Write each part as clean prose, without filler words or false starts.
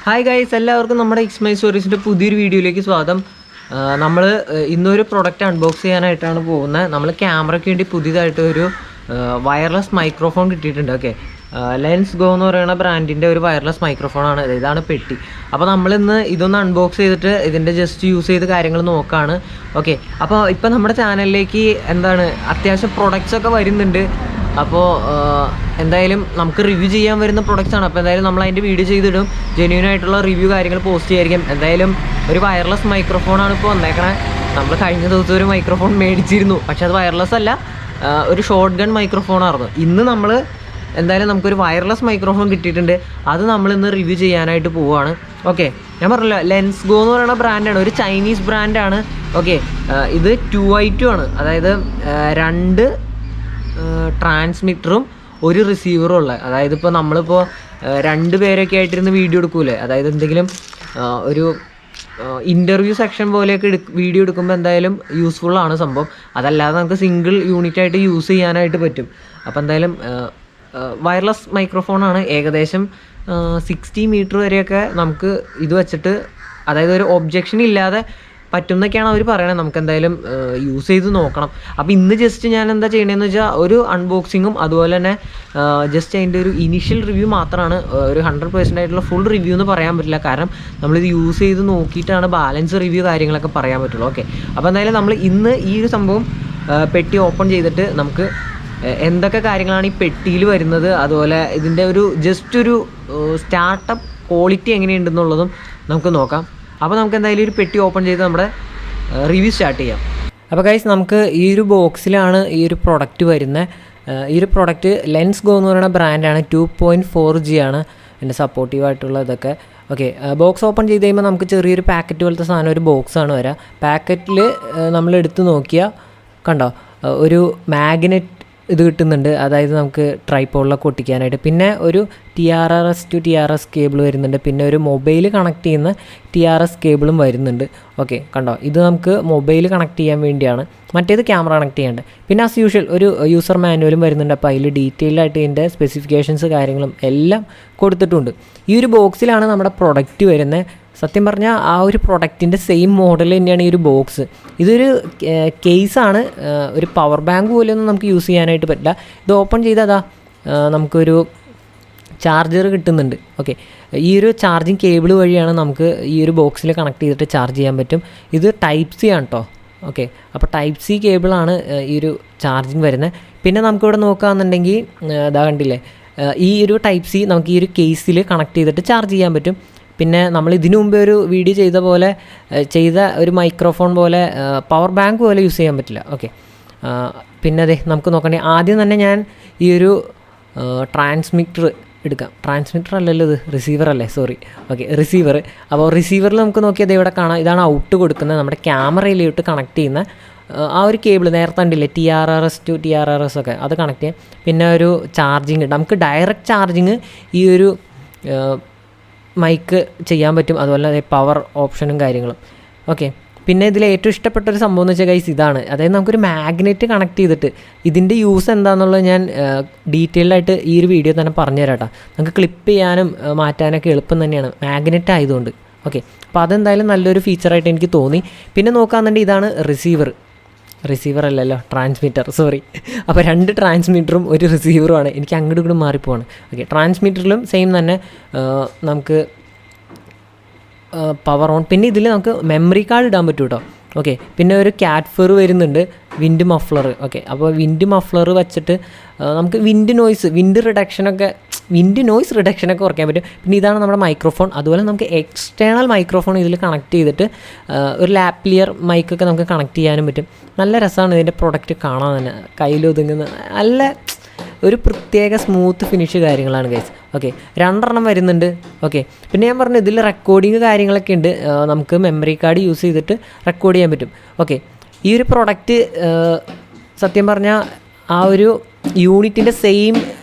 Hi guys, എല്ലാവർക്കും നമ്മുടെ എക്സ്മൈ സ്റ്റോറീസിൻ്റെ പുതിയൊരു വീഡിയോയിലേക്ക് സ്വാഗതം. നമ്മൾ ഇന്നൊരു പ്രൊഡക്റ്റ് അൺബോക്സ് ചെയ്യാനായിട്ടാണ് പോകുന്നത്. നമ്മൾ ക്യാമറയ്ക്ക് വേണ്ടി പുതിയതായിട്ട് ഒരു വയർലെസ് മൈക്രോഫോൺ കിട്ടിയിട്ടുണ്ട്. ഓക്കെ, ലെൻസ്ഗോ എന്ന് പറയുന്ന ബ്രാൻഡിൻ്റെ ഒരു വയർലെസ് മൈക്രോഫോണാണ്. ഇതാണ് പെട്ടി. അപ്പോൾ നമ്മളിന്ന് ഇതൊന്ന് അൺബോക്സ് ചെയ്തിട്ട് ഇതിൻ്റെ ജസ്റ്റ് യൂസ് ചെയ്ത് കാര്യങ്ങൾ നോക്കുകയാണ്. ഓക്കെ, അപ്പോൾ ഇപ്പോൾ നമ്മുടെ ചാനലിലേക്ക് അത്യാവശ്യം പ്രൊഡക്ട്സൊക്കെ വരുന്നുണ്ട്. അപ്പോൾ എന്തായാലും നമുക്ക് റിവ്യൂ ചെയ്യാൻ വരുന്ന പ്രൊഡക്ട്സാണ്. അപ്പോൾ എന്തായാലും നമ്മൾ അതിൻ്റെ വീഡിയോ ചെയ്തിടും. ജെന്യൂനായിട്ടുള്ള റിവ്യൂ കാര്യങ്ങൾ പോസ്റ്റ് ചെയ്യായിരിക്കും. എന്തായാലും ഒരു വയർലെസ് മൈക്രോഫോണാണ് ഇപ്പോൾ വന്നേക്കണേ. നമ്മൾ കഴിഞ്ഞ ദിവസം ഒരു മൈക്രോഫോൺ മേടിച്ചിരുന്നു, പക്ഷെ അത് വയർലെസ് അല്ല, ഒരു ഷോർട്ട് ഗൺ മൈക്രോഫോണായിരുന്നു. ഇന്ന് നമ്മൾ എന്തായാലും നമുക്കൊരു വയർലെസ് മൈക്രോഫോൺ കിട്ടിയിട്ടുണ്ട്. അത് നമ്മളിന്ന് റിവ്യൂ ചെയ്യാനായിട്ട് പോവുകയാണ്. ഓക്കെ, ഞാൻ പറഞ്ഞല്ലോ, ലെൻസ്ഗോ എന്ന് പറയുന്ന ബ്രാൻഡാണ്, ഒരു ചൈനീസ് ബ്രാൻഡാണ്. ഓക്കെ, ഇത് 2i2 ആണ്, അതായത് 2 ട്രാൻസ്മിറ്ററും ഒരു റിസീവറും ഉള്ളത്. അതായത് ഇപ്പോൾ നമ്മളിപ്പോൾ 2 പേരൊക്കെ ആയിട്ടിരുന്ന് വീഡിയോ എടുക്കൂലേ, അതായത് എന്തെങ്കിലും ഒരു ഇൻ്റർവ്യൂ സെക്ഷൻ പോലെയൊക്കെ വീഡിയോ എടുക്കുമ്പോൾ എന്തായാലും യൂസ്ഫുള്ളാണ് സംഭവം. അതല്ലാതെ നമുക്ക് സിംഗിൾ യൂണിറ്റായിട്ട് യൂസ് ചെയ്യാനായിട്ട് പറ്റും. അപ്പോൾ എന്തായാലും വയർലെസ് മൈക്രോഫോണാണ്. ഏകദേശം 60 മീറ്റർ വരെയൊക്കെ നമുക്ക് ഇത് വെച്ചിട്ട്, അതായത് ഒരു ഒബ്ജക്ഷൻ ഇല്ലാതെ പറ്റുന്നൊക്കെയാണ് അവർ പറയണത്. നമുക്ക് എന്തായാലും യൂസ് ചെയ്ത് നോക്കണം. അപ്പോൾ ഇന്ന് ജസ്റ്റ് ഞാൻ എന്താ ചെയ്യണമെന്ന് വെച്ചാൽ ഒരു അൺബോക്സിങ്ങും അതുപോലെ തന്നെ ജസ്റ്റ് അതിൻ്റെ ഒരു ഇനീഷ്യൽ റിവ്യൂ മാത്രമാണ്. ഒരു 100% ആയിട്ടുള്ള ഫുൾ റിവ്യൂ എന്ന് പറയാൻ പറ്റില്ല, കാരണം നമ്മളിത് യൂസ് ചെയ്ത് നോക്കിയിട്ടാണ് ബാലൻസ് റിവ്യൂ കാര്യങ്ങളൊക്കെ പറയാൻ പറ്റുള്ളൂ. ഓക്കെ, അപ്പോൾ എന്തായാലും നമ്മൾ ഇന്ന് ഈ ഒരു സംഭവം പെട്ടി ഓപ്പൺ ചെയ്തിട്ട് നമുക്ക് എന്തൊക്കെ കാര്യങ്ങളാണ് ഈ പെട്ടിയിൽ വരുന്നത്, അതുപോലെ ഇതിൻ്റെ ഒരു ജസ്റ്റ് ഒരു സ്റ്റാർട്ടപ്പ് ക്വാളിറ്റി എങ്ങനെയുണ്ടെന്നുള്ളതും നമുക്ക് നോക്കാം. അപ്പോൾ നമുക്ക് എന്തായാലും ഒരു പെട്ടി ഓപ്പൺ ചെയ്ത് നമ്മുടെ റിവ്യൂ സ്റ്റാർട്ട് ചെയ്യാം. അപ്പോൾ ഗൈസ്, നമുക്ക് ഈ ഒരു ബോക്സിലാണ് ഈ ഒരു പ്രൊഡക്റ്റ് വരുന്നത്. ഈ ഒരു പ്രൊഡക്റ്റ് ലെൻസ്ഗോ എന്ന് പറയുന്ന ബ്രാൻഡാണ്. 2.4G ആണ് എൻ്റെ സപ്പോർട്ടീവായിട്ടുള്ള ഇതൊക്കെ. ഓക്കെ, ബോക്സ് ഓപ്പൺ ചെയ്ത് കഴിയുമ്പോൾ നമുക്ക് ചെറിയൊരു പാക്കറ്റ് പോലത്തെ സാധനം, ഒരു ബോക്സാണ് വരിക. പാക്കറ്റിൽ നമ്മൾ എടുത്ത് നോക്കിയാൽ കണ്ടോ, ഒരു മാഗ്നറ്റ് ഇത് കിട്ടുന്നുണ്ട്, അതായത് നമുക്ക് ട്രൈപോഡിലൊക്കെ ഒട്ടിക്കാനായിട്ട്. പിന്നെ ഒരു TRS to TRS കേബിൾ വരുന്നുണ്ട്. പിന്നെ ഒരു മൊബൈൽ കണക്ട് ചെയ്യുന്ന TRS കേബിളും വരുന്നുണ്ട്. ഓക്കെ, കണ്ടോ, ഇത് നമുക്ക് മൊബൈൽ കണക്ട് ചെയ്യാൻ വേണ്ടിയാണ്, മറ്റേത് ക്യാമറ കണക്ട് ചെയ്യാണ്ട്. പിന്നെ ആസ് യൂഷ്വൽ ഒരു യൂസർ മാനുവലും വരുന്നുണ്ട്. അപ്പോൾ അതിൽ ഡീറ്റെയിൽഡ് ആയിട്ട് ഇതിൻ്റെ സ്പെസിഫിക്കേഷൻസ് കാര്യങ്ങളും എല്ലാം കൊടുത്തിട്ടുണ്ട്. ഈ ഒരു ബോക്സിലാണ് നമ്മുടെ പ്രൊഡക്റ്റ് വരുന്നത്. സത്യം പറഞ്ഞാൽ ആ ഒരു പ്രൊഡക്റ്റിൻ്റെ സെയിം മോഡൽ തന്നെയാണ് ഈ ഒരു ബോക്സ്. ഇതൊരു കേസാണ്, ഒരു പവർ ബാങ്ക് പോലെയൊന്നും നമുക്ക് യൂസ് ചെയ്യാനായിട്ട് പറ്റില്ല. ഇത് ഓപ്പൺ ചെയ്താൽ നമുക്കൊരു ചാർജർ കിട്ടുന്നുണ്ട്. ഓക്കെ, ഈ ഒരു ചാർജിങ് കേബിൾ വഴിയാണ് നമുക്ക് ഈ ഒരു ബോക്സിൽ കണക്ട് ചെയ്തിട്ട് ചാർജ് ചെയ്യാൻ പറ്റും. ഇത് Type-C ആണ് കേട്ടോ. ഓക്കെ, അപ്പോൾ Type-C കേബിളാണ് ഈ ഒരു ചാർജിങ് വരുന്നത്. പിന്നെ നമുക്കിവിടെ നോക്കുകയാണെന്നുണ്ടെങ്കിൽ ഇതാ കണ്ടില്ലേ, ഈ ഒരു Type-C നമുക്ക് ഈ ഒരു കേസിൽ കണക്ട് ചെയ്തിട്ട് ചാർജ് ചെയ്യാൻ പറ്റും. പിന്നെ നമ്മൾ ഇതിനു മുമ്പേ ഒരു വീഡിയോ ചെയ്ത ഒരു മൈക്രോഫോൺ പോലെ പവർ ബാങ്ക് പോലെ യൂസ് ചെയ്യാൻ പറ്റില്ല. ഓക്കെ, പിന്നെ അതെ നമുക്ക് നോക്കണേ, ആദ്യം തന്നെ ഞാൻ ഈ ഒരു ട്രാൻസ്മിറ്റർ എടുക്കാം. ട്രാൻസ്മിറ്റർ അല്ലല്ലോ, ഇത് റിസീവർ അല്ലേ, സോറി. Okay, receiver. അപ്പോൾ റിസീവറിൽ നമുക്ക് നോക്കിയാൽ ഇവിടെ കാണാം, ഇതാണ് ഔട്ട് കൊടുക്കുന്നത്, നമ്മുടെ ക്യാമറയിലോട്ട് കണക്ട് ചെയ്യുന്ന ആ ഒരു കേബിൾ. നേരത്തെ ഉണ്ടല്ലേ TRS to TRS ഒക്കെ, അത് കണക്ട് ചെയ്യാം. പിന്നെ ഒരു ചാർജിങ്, നമുക്ക് ഡയറക്റ്റ് ചാർജിങ് ഈ ഒരു മൈക്ക് ചെയ്യാൻ പറ്റും. അതുപോലെ പവർ ഓപ്ഷനും കാര്യങ്ങളും. ഓക്കെ, പിന്നെ ഇതിൽ ഏറ്റവും ഇഷ്ടപ്പെട്ടൊരു സംഭവം എന്ന് വെച്ചാൽ ഗൈസ് ഇതാണ്. അതായത് നമുക്കൊരു മാഗ്നറ്റ് കണക്ട് ചെയ്തിട്ട് ഇതിൻ്റെ യൂസ് എന്താണെന്നുള്ളത് ഞാൻ ഡീറ്റെയിൽഡായിട്ട് ഈ ഒരു വീഡിയോ തന്നെ പറഞ്ഞു തരാം കേട്ടോ. നമുക്ക് ക്ലിപ്പ് ചെയ്യാനും മാറ്റാനൊക്കെ എളുപ്പം തന്നെയാണ് മാഗ്നറ്റ് ആയതുകൊണ്ട്. ഓക്കെ, അപ്പോൾ അതെന്തായാലും നല്ലൊരു ഫീച്ചറായിട്ട് എനിക്ക് തോന്നി. പിന്നെ നോക്കുകയാണെന്നുണ്ടെങ്കിൽ ഇതാണ് റിസീവർ അല്ലല്ലോ, ട്രാൻസ്മിറ്റർ, സോറി. അപ്പോൾ 2 ട്രാൻസ്മിറ്ററും ഒരു റിസീവറുമാണ്. എനിക്ക് അങ്ങോട്ടും ഇങ്ങോട്ടും മാറിപ്പോവാണ്. ഓക്കെ, ട്രാൻസ്മിറ്ററിലും സെയിം തന്നെ നമുക്ക് പവർ ഓൺ. പിന്നെ ഇതിൽ നമുക്ക് മെമ്മറി കാർഡ് ഇടാൻ പറ്റും കേട്ടോ. ഓക്കെ, പിന്നെ ഒരു ക്യാറ്റ് ഫർ വരുന്നുണ്ട്, വിൻഡ് മഫ്ലർ. ഓക്കെ, അപ്പോൾ വിൻഡ് മഫ്ലർ വെച്ചിട്ട് നമുക്ക് വിൻഡ് നോയ്സ് റിഡക്ഷനൊക്കെ കുറയ്ക്കാൻ പറ്റും. പിന്നെ ഇതാണ് നമ്മുടെ മൈക്രോഫോൺ. അതുപോലെ നമുക്ക് എക്സ്റ്റേണൽ മൈക്രോഫോൺ ഇതിൽ കണക്ട് ചെയ്തിട്ട് ഒരു ലാപ്ലിയർ മൈക്കൊക്കെ നമുക്ക് കണക്ട് ചെയ്യാനും പറ്റും. നല്ല രസമാണ് ഇതിൻ്റെ പ്രൊഡക്റ്റ് കാണാൻ തന്നെ, കയ്യിലൊതുങ്ങുന്ന നല്ല ഒരു പ്രത്യേക സ്മൂത്ത് ഫിനിഷ് കാര്യങ്ങളാണ് ഗൈസ്. ഓക്കെ, 2 വരുന്നുണ്ട്. ഓക്കെ, പിന്നെ ഞാൻ പറഞ്ഞു ഇതിൽ റെക്കോർഡിങ് കാര്യങ്ങളൊക്കെ ഉണ്ട്, നമുക്ക് മെമ്മറി കാർഡ് യൂസ് ചെയ്തിട്ട് റെക്കോർഡ് ചെയ്യാൻ പറ്റും. ഓക്കെ, ഈ ഒരു പ്രൊഡക്റ്റ് സത്യം പറഞ്ഞാൽ ആ ഒരു യൂണിറ്റിൻ്റെ സെയിം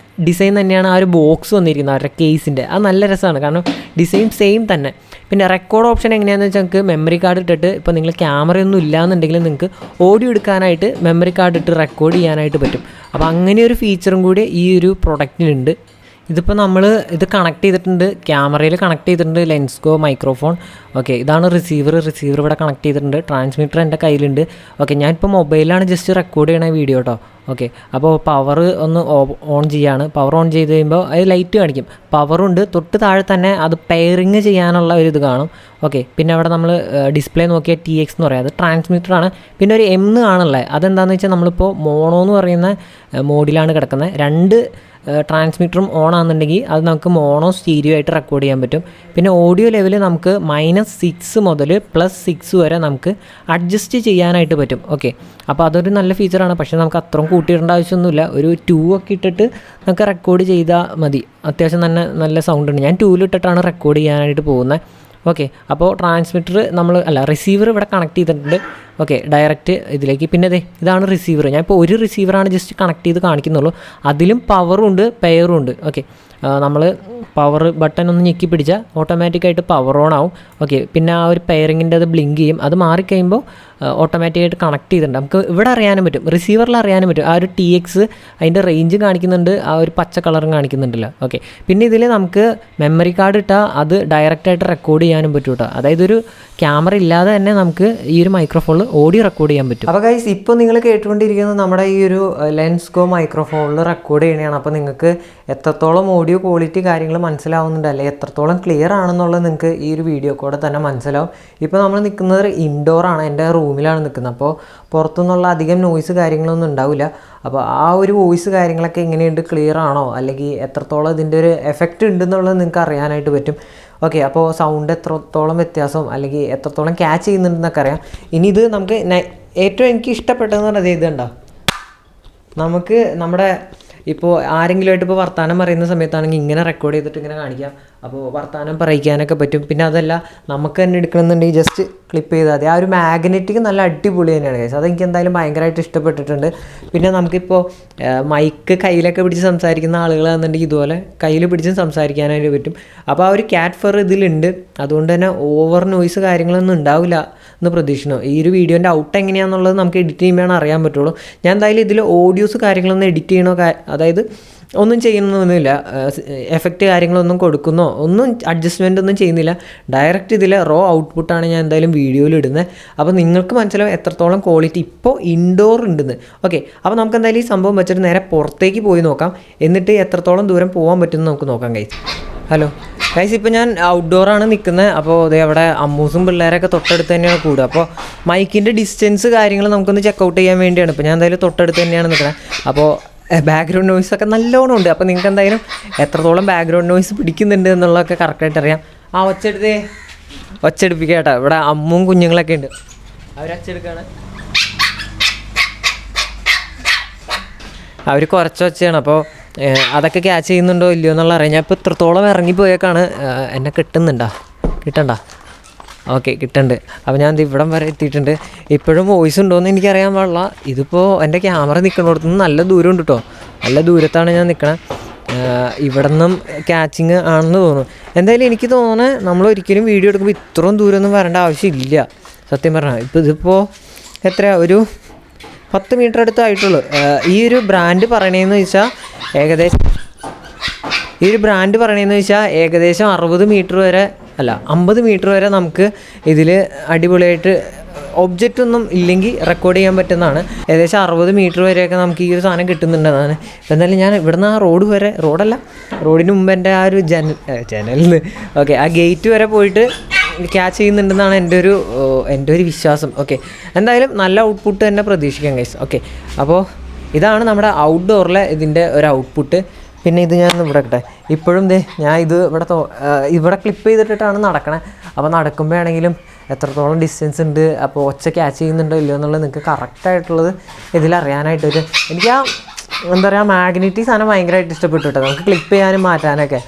ഡിസൈൻ തന്നെയാണ് ആ ഒരു ബോക്സ് വന്നിരിക്കുന്നത്, അവരുടെ കേസിൻ്റെ. അത് നല്ല രസമാണ്, കാരണം ഡിസൈൻ സെയിം തന്നെ. പിന്നെ റെക്കോർഡ് ഓപ്ഷൻ എങ്ങനെയാണെന്ന് വെച്ചാൽ നമുക്ക് മെമ്മറി കാർഡ് ഇട്ടിട്ട്, ഇപ്പോൾ നിങ്ങൾ ക്യാമറയൊന്നും ഇല്ലയെന്നുണ്ടെങ്കിൽ നിങ്ങൾക്ക് ഓഡിയോ എടുക്കാനായിട്ട് മെമ്മറി കാർഡ് ഇട്ട് റെക്കോർഡ് ചെയ്യാനായിട്ട് പറ്റും. അപ്പോൾ അങ്ങനെ ഒരു ഫീച്ചറും കൂടി ഈ ഒരു പ്രൊഡക്റ്റിനുണ്ട്. ഇതിപ്പോൾ നമ്മൾ ഇത് കണക്ട് ചെയ്തിട്ടുണ്ട്, ക്യാമറയിൽ കണക്ട് ചെയ്തിട്ടുണ്ട്, ലെൻസ്കോ മൈക്രോഫോൺ. ഓക്കെ, ഇതാണ് റിസീവർ ഇവിടെ കണക്ട് ചെയ്തിട്ടുണ്ട്. ട്രാൻസ്മിറ്റർ എൻ്റെ കയ്യിലുണ്ട്. ഓക്കെ, ഞാനിപ്പോൾ മൊബൈലിലാണ് ജസ്റ്റ് റെക്കോർഡ് ചെയ്യണ വീഡിയോ കേട്ടോ. ഓക്കെ, അപ്പോൾ പവർ ഒന്ന് ഓൺ ചെയ്യാണ്. പവർ ഓൺ ചെയ്ത് കഴിയുമ്പോൾ അത് ലൈറ്റ് കാണിക്കും. പവറുണ്ട്, തൊട്ട് താഴെ തന്നെ അത് പെയറിങ് ചെയ്യാനുള്ള ഒരു ഇത് കാണും. ഓക്കെ, പിന്നെ അവിടെ നമ്മൾ ഡിസ്പ്ലേ നോക്കിയാൽ TX എന്ന് പറയാം, അത് ട്രാൻസ്മിറ്ററാണ്. പിന്നെ ഒരു M കാണുള്ളത്, അതെന്താണെന്ന് വെച്ചാൽ നമ്മളിപ്പോൾ മോണോ എന്ന് പറയുന്ന മോഡിലാണ് കിടക്കുന്നത്. 2 ട്രാൻസ്മിറ്ററും ഓൺ ആണെന്നുണ്ടെങ്കിൽ അത് നമുക്ക് മോണോ സ്റ്റീരിയോ ആയിട്ട് റെക്കോർഡ് ചെയ്യാൻ പറ്റും. പിന്നെ ഓഡിയോ ലെവൽ നമുക്ക് -6 മുതൽ +6 വരെ നമുക്ക് അഡ്ജസ്റ്റ് ചെയ്യാനായിട്ട് പറ്റും. ഓക്കെ, അപ്പോൾ അതൊരു നല്ല ഫീച്ചറാണ്. പക്ഷേ നമുക്ക് അത്രയും കൂട്ടിയിടേണ്ട ആവശ്യമൊന്നുമില്ല. ഒരു 2 ഒക്കെ ഇട്ടിട്ട് നമുക്ക് റെക്കോർഡ് ചെയ്താൽ മതി. അത്യാവശ്യം തന്നെ നല്ല സൗണ്ട് ഉണ്ട്. ഞാൻ 2 ഇട്ടിട്ടാണ് റെക്കോർഡ് ചെയ്യാനായിട്ട് പോകുന്നത്. ഓക്കെ, അപ്പോൾ ട്രാൻസ്മിറ്റർ റിസീവർ ഇവിടെ കണക്ട് ചെയ്തിട്ടുണ്ട്. ഓക്കെ, ഡയറക്റ്റ് ഇതിലേക്ക്. പിന്നെ ഇതാണ് റിസീവർ. ഞാൻ ഇപ്പോൾ ഒരു റിസീവറാണ് ജസ്റ്റ് കണക്ട് ചെയ്ത് കാണിക്കുന്നുള്ളൂ. അതിലും പവറും ഉണ്ട്, പെയറും ഉണ്ട്. ഓക്കെ, നമ്മൾ പവർ ബട്ടൺ ഒന്ന് ഞെക്കി പിടിച്ചാൽ ഓട്ടോമാറ്റിക്കായിട്ട് പവർ ഓൺ ആവും. ഓക്കെ, പിന്നെ ആ ഒരു പെയറിങ്ങിൻ്റെ അത് ബ്ലിങ്ക് ചെയ്യും. അത് മാറിക്കഴിയുമ്പോൾ ഓട്ടോമാറ്റിക്കായിട്ട് കണക്ട് ചെയ്തിട്ടുണ്ട്. നമുക്ക് ഇവിടെ അറിയാനും പറ്റും, റിസീവറിൽ അറിയാനും പറ്റും. ആ ഒരു TX അതിൻ്റെ റേഞ്ച് കാണിക്കുന്നുണ്ട്, ആ ഒരു പച്ച കളറും കാണിക്കുന്നുണ്ടല്ലോ. ഓക്കെ, പിന്നെ ഇതിൽ നമുക്ക് മെമ്മറി കാർഡ് ഇട്ടാൽ അത് ഡയറക്റ്റായിട്ട് റെക്കോർഡ് ചെയ്യാനും പറ്റും കേട്ടോ. അതായത് ഒരു ക്യാമറ ഇല്ലാതെ തന്നെ നമുക്ക് ഈ ഒരു മൈക്രോഫോണിൽ ഓഡിയോ റെക്കോർഡ് ചെയ്യാൻ പറ്റും. അപ്പോൾ ഗൈസ്, ഇപ്പോൾ നിങ്ങൾ കേട്ടുകൊണ്ടിരിക്കുന്നത് നമ്മുടെ ഈ ഒരു ലെൻസ്കോ മൈക്രോഫോണിൽ റെക്കോർഡ് ചെയ്യണതാണ്. അപ്പോൾ നിങ്ങൾക്ക് എത്രത്തോളം ഓഡിയോ ക്വാളിറ്റി കാര്യങ്ങൾ മനസ്സിലാവുന്നുണ്ട്, അല്ലെങ്കിൽ എത്രത്തോളം ക്ലിയർ ആണെന്നുള്ളത് നിങ്ങൾക്ക് ഈ ഒരു വീഡിയോ കൂടെ തന്നെ മനസ്സിലാവും. ഇപ്പോൾ നമ്മൾ നിൽക്കുന്നത് ഇൻഡോറാണ്, എൻ്റെ റൂമിലാണ് നിൽക്കുന്നത്. അപ്പോൾ പുറത്തുനിന്നുള്ള അധികം നോയ്സ് കാര്യങ്ങളൊന്നും ഉണ്ടാവില്ല. അപ്പോൾ ആ ഒരു വോയിസ് കാര്യങ്ങളൊക്കെ എങ്ങനെയുണ്ട്, ക്ലിയർ ആണോ, അല്ലെങ്കിൽ എത്രത്തോളം ഇതിൻ്റെ ഒരു എഫക്റ്റ് ഉണ്ടെന്നുള്ളത് നിങ്ങൾക്ക് അറിയാനായിട്ട് പറ്റും. ഓക്കെ, അപ്പോൾ സൗണ്ട് എത്രത്തോളം വ്യത്യാസം അല്ലെങ്കിൽ എത്രത്തോളം ക്യാച്ച് ചെയ്യുന്നുണ്ടെന്നൊക്കെ അറിയാം. ഇനി ഇത് നമുക്ക് ഏറ്റവും എനിക്ക് ഇഷ്ടപ്പെട്ടതെന്ന് പറഞ്ഞത് ഇത് കണ്ടോ, നമുക്ക് നമ്മുടെ ഇപ്പോൾ ആരെങ്കിലുമായിട്ട് ഇപ്പോൾ വർത്തമാനം പറയുന്ന സമയത്താണെങ്കിൽ ഇങ്ങനെ റെക്കോർഡ് ചെയ്തിട്ട് ഇങ്ങനെ കാണിക്കാം. അപ്പോൾ വർത്തമാനം പറയിക്കാനൊക്കെ പറ്റും. പിന്നെ അതല്ല, നമുക്ക് തന്നെ എടുക്കണമെന്നുണ്ടെങ്കിൽ ജസ്റ്റ് ക്ലിപ്പ് ചെയ്താൽ മതി. ആ ഒരു മാഗ്നറ്റിക് നല്ല അടിപൊളി തന്നെയാണ് ഗൈസ്. അതെനിക്ക് എന്തായാലും ഭയങ്കരമായിട്ട് ഇഷ്ടപ്പെട്ടിട്ടുണ്ട്. പിന്നെ നമുക്കിപ്പോൾ മൈക്ക് കയ്യിലൊക്കെ പിടിച്ച് സംസാരിക്കുന്ന ആളുകളാണെന്നുണ്ടെങ്കിൽ ഇതുപോലെ കയ്യിൽ പിടിച്ച് സംസാരിക്കാനായിട്ട് പറ്റും. അപ്പോൾ ആ ഒരു ക്യാറ്റ് ഫർ ഇതിലുണ്ട്. അതുകൊണ്ട് തന്നെ ഓവർ നോയ്സ് കാര്യങ്ങളൊന്നും ഉണ്ടാവില്ല എന്ന് പ്രതീക്ഷിക്കുന്നു. ഈ ഒരു വീഡിയോൻ്റെ ഔട്ട് എങ്ങനെയാണെന്നുള്ളത് നമുക്ക് എഡിറ്റ് ചെയ്യുമ്പോഴാണ് അറിയാൻ പറ്റുള്ളൂ. ഞാൻ എന്തായാലും ഇതിൽ ഓഡിയോസ് കാര്യങ്ങളൊന്നും എഡിറ്റ് ചെയ്യണോ, അതായത് ഒന്നും ചെയ്യുന്നൊന്നുമില്ല, എഫക്റ്റ് കാര്യങ്ങളൊന്നും കൊടുക്കുന്നോ ഒന്നും അഡ്ജസ്റ്റ്മെൻ്റ് ഒന്നും ചെയ്യുന്നില്ല. ഡയറക്റ്റ് ഇതിലെ റോ ഔട്ട്പുട്ടാണ് ഞാൻ എന്തായാലും വീഡിയോയിൽ ഇടുന്നത്. അപ്പോൾ നിങ്ങൾക്ക് മനസ്സിലാവും എത്രത്തോളം ക്വാളിറ്റി ഇപ്പോൾ ഇൻഡോർ ഉണ്ടെന്ന്. ഓക്കെ, അപ്പോൾ നമുക്ക് എന്തായാലും ഈ സംഭവം വെച്ചിട്ട് നേരെ പുറത്തേക്ക് പോയി നോക്കാം. എന്നിട്ട് എത്രത്തോളം ദൂരം പോകാൻ പറ്റുമെന്ന് നമുക്ക് നോക്കാം ഗൈസ്. ഹലോ ഗൈസ്, ഇപ്പോൾ ഞാൻ ഔട്ട്ഡോറാണ് നിൽക്കുന്നത്. അപ്പോൾ അതേ അവിടെ അമ്മൂസും പിള്ളേരൊക്കെ തൊട്ടടുത്ത് തന്നെയാണ് കൂടുക. അപ്പോൾ മൈക്കിൻ്റെ ഡിസ്റ്റൻസ് കാര്യങ്ങൾ നമുക്കൊന്ന് ചെക്കൗട്ട് ചെയ്യാൻ വേണ്ടിയാണ് ഇപ്പോൾ ഞാൻ എന്തായാലും തൊട്ടടുത്ത് തന്നെയാണ് നിൽക്കുന്നത്. അപ്പോൾ ബാക്ക്ഗ്രൗണ്ട് നോയ്സൊക്കെ നല്ലോണം ഉണ്ട്. അപ്പോൾ നിങ്ങൾക്ക് എന്തായാലും എത്രത്തോളം ബാക്ക്ഗ്രൗണ്ട് നോയ്സ് പിടിക്കുന്നുണ്ട് എന്നുള്ളതൊക്കെ കറക്റ്റായിട്ട് അറിയാം. ആ ഒച്ചെടുപ്പിക്കുക കേട്ടോ. ഇവിടെ അമ്മും കുഞ്ഞുങ്ങളൊക്കെ ഉണ്ട്, അവരൊച്ചെടുക്കുകയാണ്. അവർ കുറച്ച് ഒച്ചയാണ്. അപ്പോൾ അതൊക്കെ ക്യാച്ച് ചെയ്യുന്നുണ്ടോ ഇല്ലയോ എന്നുള്ള അറിയാം. ഞാൻ ഇപ്പോൾ ഇത്രത്തോളം ഇറങ്ങിപ്പോയേക്കാണ്. എന്നെ കിട്ടണ്ട? ഓക്കെ, കിട്ടുന്നുണ്ട്. അപ്പോൾ ഞാൻ ഇവിടം വരെ എത്തിയിട്ടുണ്ട്. ഇപ്പോഴും വോയിസ് ഉണ്ടോയെന്ന് എനിക്കറിയാൻ പാടില്ല. ഇതിപ്പോൾ എൻ്റെ ക്യാമറ നിൽക്കുന്നിടത്തു നിന്ന് നല്ല ദൂരം ഉണ്ട് കേട്ടോ. നല്ല ദൂരത്താണ് ഞാൻ നിൽക്കണത്. ഇവിടെ നിന്നും ക്യാച്ചിങ് ആണെന്ന് തോന്നുന്നു. എന്തായാലും എനിക്ക് തോന്നുന്നത് നമ്മൾ ഒരിക്കലും വീഡിയോ എടുക്കുമ്പോൾ ഇത്രയും ദൂരമൊന്നും വരേണ്ട ആവശ്യമില്ല സത്യം പറഞ്ഞാൽ. ഇപ്പോൾ എത്രയാ, ഒരു 10 മീറ്റർ അടുത്തായിട്ടുള്ളൂ. ഈ ഒരു ബ്രാൻഡ് പറയണതെന്ന് വെച്ചാൽ ഏകദേശം 60 മീറ്റർ വരെ 50 മീറ്റർ വരെ നമുക്ക് ഇതിൽ അടിപൊളിയായിട്ട് ഒബ്ജക്റ്റ് ഒന്നും ഇല്ലെങ്കിൽ റെക്കോർഡ് ചെയ്യാൻ പറ്റുന്നതാണ്. ഏകദേശം 60 മീറ്റർ വരെയൊക്കെ നമുക്ക് ഈ ഒരു സാധനം കിട്ടുന്നുണ്ടെന്നാണ്. എന്തായാലും ഞാൻ ഇവിടുന്ന് ആ റോഡിന് മുമ്പ് എൻ്റെ ആ ഒരു ജനലിൽ ഓക്കെ ആ ഗേറ്റ് വരെ പോയിട്ട് ക്യാച്ച് ചെയ്യുന്നുണ്ടെന്നാണ് എൻ്റെ ഒരു വിശ്വാസം. ഓക്കെ, എന്തായാലും നല്ല ഔട്ട്പുട്ട് തന്നെ പ്രതീക്ഷിക്കാം ഗൈസ്. ഓക്കെ, അപ്പോൾ ഇതാണ് നമ്മുടെ ഔട്ട്ഡോറിലെ ഇതിൻ്റെ ഒരു ഔട്ട്പുട്ട്. പിന്നെ ഇത് ഞാൻ ഇവിടെ ഇട്ടെ. ഇപ്പോഴും ഞാൻ ഇത് ഇവിടെ ക്ലിപ്പ് ചെയ്തിട്ടാണ് നടക്കണേ. അപ്പോൾ നടക്കുമ്പോഴാണെങ്കിലും എത്രത്തോളം ഡിസ്റ്റൻസ് ഉണ്ട്, അപ്പോൾ ഒച്ച ക്യാച്ച് ചെയ്യുന്നുണ്ടോ ഇല്ലയോ എന്നുള്ളത് നിങ്ങൾക്ക് കറക്റ്റായിട്ടുള്ളത് ഇതിലറിയാനായിട്ടൊരു എനിക്ക് എന്താ പറയുക മാഗ്നറ്റിക് സാധനം ഭയങ്കരമായിട്ട് ഇഷ്ടപ്പെട്ടു കേട്ടോ. നമുക്ക് ക്ലിപ്പ് ചെയ്യാനും മാറ്റാനൊക്കെ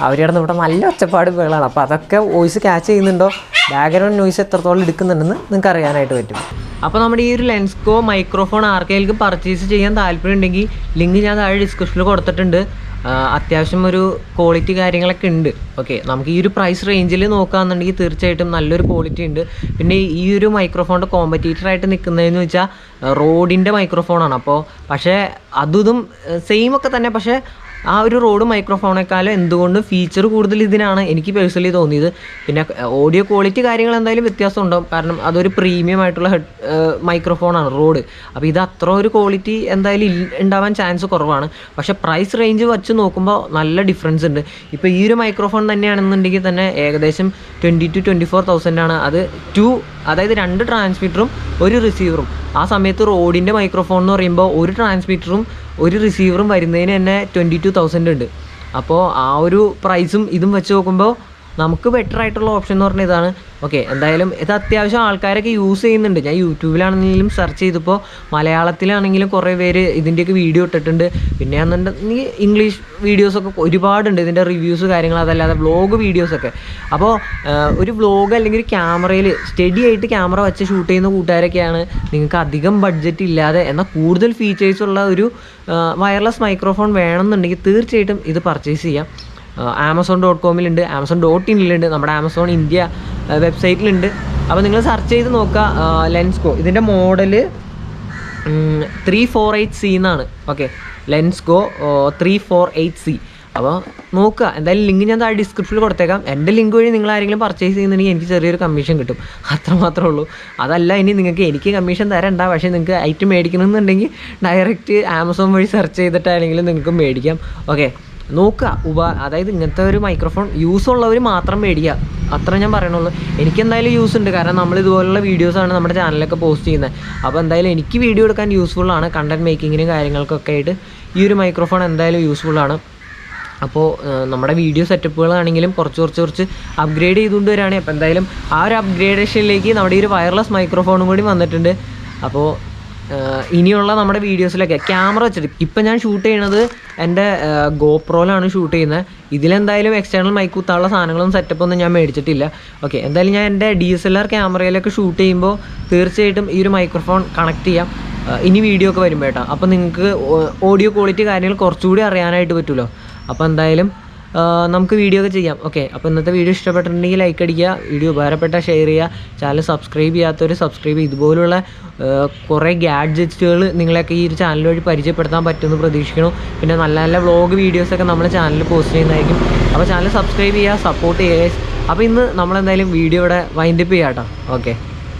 അവരുടെ ഇവിടെ നല്ല ഒച്ചപ്പാട് വേളാണ്. അപ്പോൾ അതൊക്കെ വോയിസ് ക്യാച്ച് ചെയ്യുന്നുണ്ടോ, ബാക്ക്ഗ്രൗണ്ട് നോയ്സ് എത്രത്തോളം എടുക്കുന്നുണ്ടെന്ന് നിങ്ങൾക്ക് അറിയാനായിട്ട് പറ്റും. അപ്പോൾ നമ്മുടെ ഈ ഒരു ലെൻസ്കോ മൈക്രോഫോൺ ആർക്കെങ്കിലും പർച്ചേസ് ചെയ്യാൻ താല്പര്യം ഉണ്ടെങ്കിൽ ലിങ്ക് ഞാൻ താഴെ ഡിസ്ക്രിപ്ഷനിൽ കൊടുത്തിട്ടുണ്ട്. അത്യാവശ്യം ഒരു ക്വാളിറ്റി കാര്യങ്ങളൊക്കെ ഉണ്ട്. ഓക്കെ, നമുക്ക് ഈ ഒരു പ്രൈസ് റേഞ്ചിൽ നോക്കുകയാണെന്നുണ്ടെങ്കിൽ തീർച്ചയായിട്ടും നല്ലൊരു ക്വാളിറ്റി ഉണ്ട്. പിന്നെ ഈ ഒരു മൈക്രോഫോണിൻ്റെ കോമ്പറ്റീറ്ററായിട്ട് നിൽക്കുന്നതെന്ന് വെച്ചാൽ റോഡിൻ്റെ മൈക്രോഫോണാണ്. അപ്പോൾ പക്ഷേ അതും സെയിം ഒക്കെ തന്നെ, പക്ഷേ ആ ഒരു റോഡ് മൈക്രോഫോണേക്കാളും എന്തുകൊണ്ടും ഫീച്ചർ കൂടുതൽ ഇതിനാണ് എനിക്ക് പേഴ്സണലി തോന്നിയത്. പിന്നെ ഓഡിയോ ക്വാളിറ്റി കാര്യങ്ങൾ എന്തായാലും വ്യത്യാസം ഉണ്ടാവും, കാരണം അതൊരു പ്രീമിയം ആയിട്ടുള്ള മൈക്രോഫോണാണ് റോഡ്. അപ്പോൾ ഇത് അത്ര ഒരു ക്വാളിറ്റി എന്തായാലും ഉണ്ടാവാൻ ചാൻസ് കുറവാണ്. പക്ഷേ പ്രൈസ് റേഞ്ച് വെച്ച് നോക്കുമ്പോൾ നല്ല ഡിഫറൻസ് ഉണ്ട്. ഇപ്പോൾ ഈ ഒരു മൈക്രോഫോൺ തന്നെയാണെന്നുണ്ടെങ്കിൽ തന്നെ ഏകദേശം 20,000 to 24,000 അത് അതായത് 2 ട്രാൻസ്മിറ്ററും 1 റിസീവറും. ആ സമയത്ത് റോഡിൻ്റെ മൈക്രോഫോൺ എന്ന് പറയുമ്പോൾ ഒരു ട്രാൻസ്മിറ്ററും 1 റിസീവറും വരുന്നതിന് തന്നെ 22,000 ഉണ്ട്. അപ്പോൾ ആ ഒരു പ്രൈസും ഇതും വെച്ച് നോക്കുമ്പോൾ നമുക്ക് ബെറ്റർ ആയിട്ടുള്ള ഓപ്ഷൻ എന്ന് പറഞ്ഞാൽ ഇതാണ്. ഓക്കെ, എന്തായാലും ഇത് അത്യാവശ്യം ആൾക്കാരൊക്കെ യൂസ് ചെയ്യുന്നുണ്ട്. ഞാൻ യൂട്യൂബിലാണെങ്കിലും സെർച്ച് ചെയ്തപ്പോൾ മലയാളത്തിലാണെങ്കിലും കുറേ പേര് ഇതിൻ്റെയൊക്കെ വീഡിയോ ഇട്ടിട്ടുണ്ട്. പിന്നെ എന്നുണ്ടെങ്കിൽ ഇംഗ്ലീഷ് വീഡിയോസൊക്കെ ഒരുപാടുണ്ട് ഇതിൻ്റെ റിവ്യൂസ് കാര്യങ്ങൾ, അതല്ലാതെ വ്ളോഗ് വീഡിയോസൊക്കെ. അപ്പോൾ ഒരു വ്ളോഗ് അല്ലെങ്കിൽ ഒരു ക്യാമറയിൽ സ്റ്റഡി ആയിട്ട് ക്യാമറ വെച്ച് ഷൂട്ട് ചെയ്യുന്ന കൂട്ടുകാരൊക്കെയാണ് നിങ്ങൾക്ക് അധികം ബഡ്ജറ്റ് ഇല്ലാതെ എന്നാൽ കൂടുതൽ ഫീച്ചേഴ്സുള്ള ഒരു വയർലെസ് മൈക്രോഫോൺ വേണമെന്നുണ്ടെങ്കിൽ തീർച്ചയായിട്ടും ഇത് പർച്ചേസ് ചെയ്യാം. Amazon.com-ലുണ്ട്, Amazon.in-ലുണ്ട്, നമ്മുടെ ആമസോൺ ഇന്ത്യ വെബ്സൈറ്റിലുണ്ട്. അപ്പോൾ നിങ്ങൾ സെർച്ച് ചെയ്ത് നോക്കുക ലെൻസ്കോ. ഇതിൻ്റെ മോഡല് 348C എന്നാണ്. Okay, ലെൻസ്കോ 348C. അപ്പോൾ നോക്കുക, എന്തായാലും ലിങ്ക് ഞാൻ താഴെ ഡിസ്ക്രിപ്ഷനിൽ കൊടുത്തേക്കാം. എൻ്റെ ലിങ്ക് വഴി നിങ്ങൾ ആരെങ്കിലും പർച്ചേസ് ചെയ്യുന്നുണ്ടെങ്കിൽ എനിക്ക് ചെറിയൊരു കമ്മീഷൻ കിട്ടും, അത്രമാത്രമേ ഉള്ളൂ. അതല്ല ഇനി നിങ്ങൾക്ക് എനിക്ക് കമ്മീഷൻ തരണ്ട, പക്ഷേ നിങ്ങൾക്ക് ഐറ്റം മേടിക്കണമെന്നുണ്ടെങ്കിൽ ഡയറക്റ്റ് ആമസോൺ വഴി സെർച്ച് ചെയ്തിട്ടാണെങ്കിലും നിങ്ങൾക്ക് മേടിക്കാം. ഓക്കെ, നോക്കുക. അതായത് ഇങ്ങനത്തെ ഒരു മൈക്രോഫോൺ യൂസ് ഉള്ളവർ മാത്രം മേടിക്കുക, അത്ര ഞാൻ പറയണുള്ളൂ. എനിക്കെന്തായാലും യൂസ് ഉണ്ട്, കാരണം നമ്മൾ ഇതുപോലുള്ള വീഡിയോസാണ് നമ്മുടെ ചാനലിലൊക്കെ പോസ്റ്റ് ചെയ്യുന്നത്. അപ്പോൾ എന്തായാലും എനിക്ക് വീഡിയോ എടുക്കാൻ യൂസ്ഫുള്ളാണ്, കണ്ടൻറ് മേക്കിങ്ങിനും കാര്യങ്ങൾക്കൊക്കെ ആയിട്ട് ഈ ഒരു മൈക്രോഫോൺ എന്തായാലും യൂസ്ഫുള്ളാണ്. അപ്പോൾ നമ്മുടെ വീഡിയോ സെറ്റപ്പുകളാണെങ്കിലും കുറച്ച് അപ്ഗ്രേഡ് ചെയ്തുകൊണ്ട് വരികയാണ്. അപ്പോൾ എന്തായാലും ആ ഒരു അപ്ഗ്രേഡേഷനിലേക്ക് നമ്മുടെ ഈ ഒരു വയർലെസ് മൈക്രോഫോണും കൂടി വന്നിട്ടുണ്ട്. അപ്പോൾ ഇനിയുള്ള നമ്മുടെ വീഡിയോസിലൊക്കെ ക്യാമറ വെച്ചിട്ട് ഇപ്പം ഞാൻ ഷൂട്ട് ചെയ്യണത് എൻ്റെ ഗോപ്രോയിലാണ് ഷൂട്ട് ചെയ്യുന്നത്. ഇതിലെന്തായാലും എക്സ്റ്റേണൽ മൈക്ക് കുത്താനുള്ള സാധനങ്ങളും സെറ്റപ്പൊന്നും ഞാൻ മേടിച്ചിട്ടില്ല. ഓക്കെ, എന്തായാലും ഞാൻ എൻ്റെ DSLR ക്യാമറയിലൊക്കെ ഷൂട്ട് ചെയ്യുമ്പോൾ തീർച്ചയായിട്ടും ഈ ഒരു മൈക്രോഫോൺ കണക്ട് ചെയ്യാം ഇനി വീഡിയോ ഒക്കെ വരുമ്പോൾ കേട്ടോ. അപ്പോൾ നിങ്ങൾക്ക് ഓഡിയോ ക്വാളിറ്റി കാര്യങ്ങൾ കുറച്ചുകൂടി അറിയാനായിട്ട് പറ്റുമല്ലോ. അപ്പോൾ എന്തായാലും നമുക്ക് വീഡിയോ ഒക്കെ ചെയ്യാം. ഓക്കെ, അപ്പോൾ ഇന്നത്തെ വീഡിയോ ഇഷ്ടപ്പെട്ടിട്ടുണ്ടെങ്കിൽ ലൈക്ക് അടിക്കുക, വീഡിയോ ഉപകാരപ്പെട്ടാൽ ഷെയർ ചെയ്യുക, ചാനൽ സബ്സ്ക്രൈബ് ചെയ്യാത്തവർ സബ്സ്ക്രൈബ് ചെയ്യുക. ഇതുപോലുള്ള കുറേ ഗാഡ്ജറ്റ്സുകൾ നിങ്ങളൊക്കെ ഈ ഒരു ചാനൽ വഴി പരിചയപ്പെടുത്താൻ പറ്റുമെന്ന് പ്രതീക്ഷിക്കണം. പിന്നെ നല്ല നല്ല വ്ളോഗ് വീഡിയോസൊക്കെ നമ്മുടെ ചാനലിൽ പോസ്റ്റ് ചെയ്യുന്നതായിരിക്കും. അപ്പോൾ ചാനൽ സബ്സ്ക്രൈബ് ചെയ്യുക, സപ്പോർട്ട് ചെയ്യുക. അപ്പോൾ ഇന്ന് നമ്മളെന്തായാലും വീഡിയോ ഇവിടെ വൈൻഡപ്പ് ചെയ്യാം കേട്ടോ. ഓക്കെ.